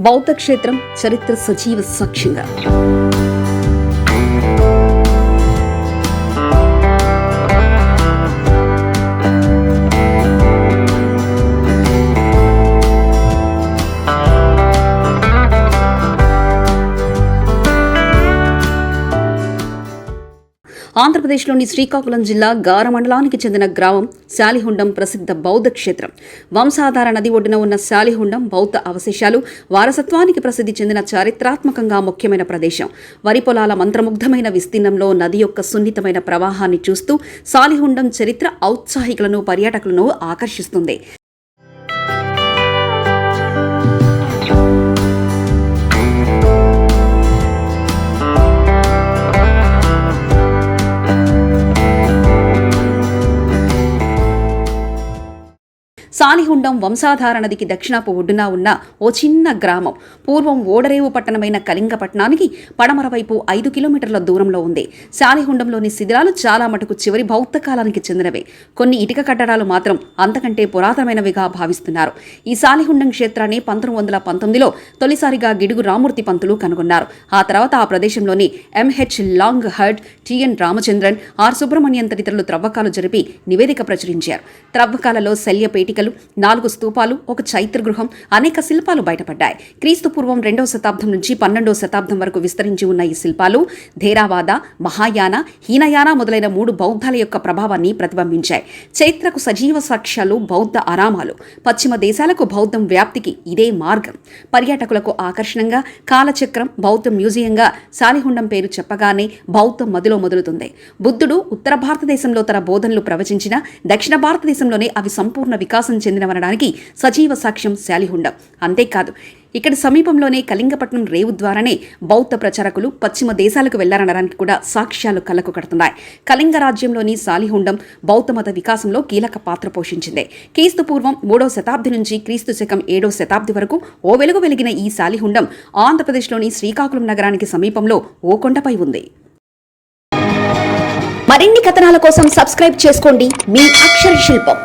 బౌద్ధ క్షేత్రం చరిత్ర సజీవ సాక్ష్యంగా. ఆంధ్రప్రదేశ్లోని శ్రీకాకుళం జిల్లా గార మండలానికి చెందిన గ్రామం శాలిహుండం ప్రసిద్ధ బౌద్ధ క్షేత్రం. వంశాధార నది ఒడ్డున ఉన్న శాలిహుండం బౌద్ధ అవశేషాలు వారసత్వానికి ప్రసిద్ధి చెందిన చారిత్రాత్మకంగా ముఖ్యమైన ప్రదేశం. వరి పొలాల మంత్రముగ్ధమైన విస్తీర్ణంలో నది యొక్క సున్నితమైన ప్రవాహాన్ని చూస్తూ శాలిహుండం చరిత్ర ఔత్సాహికులను పర్యాటకులను ఆకర్షిస్తుంది. శాలిహుండం వంశాధార నదికి దక్షిణపు ఒడ్డున ఉన్న ఓ చిన్న గ్రామం. పూర్వం ఓడరేవు పట్టణమైన కళింగపట్నానికి పడమర వైపు 5 కిలోమీటర్ల దూరంలో ఉంది. శాలిహుండంలోని శిథిలాలు చాలా మటుకు చివరి బౌద్ధ కాలానికి చెందినవే. కొన్ని ఇటుక కట్టడాలు మాత్రం అంతకంటే పురాతనమైనవిగా భావిస్తున్నారు. ఈ శాలిహుండం క్షేత్రాన్ని 1919లో తొలిసారిగా గిడుగు రామూర్తి పంతులు కనుగొన్నారు. ఆ తర్వాత ఆ ప్రదేశంలోని M H Longhurst, T N Ramachandran, R Subrahmanyam తదితరులు త్రవ్వకాలు జరిపి నివేదిక ప్రచురించారు. త్రవ్వకాలలో శల్యపేటికలు, 4 స్తూపాలు, ఒక చైత్రగృహం, అనేక శిల్పాలు బయటపడ్డాయి. క్రీస్తు పూర్వం 2వ శతాబ్దం నుంచి 12వ శతాబ్దం వరకు విస్తరించి ఉన్న ఈ శిల్పాలు థేరావాద, మహాయాన, హీనయాన మొదలైన 3 బౌద్ధాల యొక్క ప్రభావాన్ని ప్రతిబింబించాయి. చైత్రకు సజీవ సాక్ష్యాలు బౌద్ధ ఆరామాలు. పశ్చిమ దేశాలకు బౌద్ధం వ్యాప్తికి ఇదే మార్గం. పర్యాటకులకు ఆకర్షణంగా కాలచక్రం బౌద్ధ మ్యూజియంగా శాలిహుండం పేరు చెప్పగానే బౌద్ధం మదిలో మొదలుతుంది. బుద్ధుడు ఉత్తర భారతదేశంలో తన బోధనలు ప్రవచించిన దక్షిణ భారతదేశంలోనే అవి సంపూర్ణ వికాసం చెందినవనడానికి సజీవ సాక్ష్యం శాలిహుండం. అంతేకాదు, ఇక్కడ సమీపంలోనే కళింగపట్నం రేవు ద్వారానే బౌద్ధ ప్రచారకులు పశ్చిమ దేశాలకు వెళ్లారనడానికి కూడా సాక్ష్యాలు కళ్లకు కడుతున్నాయి. కళింగ రాజ్యంలోని శాలిహుండం బౌద్ధ మత వికాసంలో కీలక పాత్ర పోషించింది. క్రీస్తు పూర్వం 3వ శతాబ్ది నుంచి క్రీస్తు శకం 7వ శతాబ్ది వరకు ఓ వెలుగు వెలిగిన ఈ శాలిహుండం ఆంధ్రప్రదేశ్లోని శ్రీకాకుళం నగరానికి సమీపంలో ఓ కొండపై ఉంది. మరిన్ని కథనాల కోసం సబ్స్క్రైబ్ చేసుకోండి మీ అక్షర శిల్పం.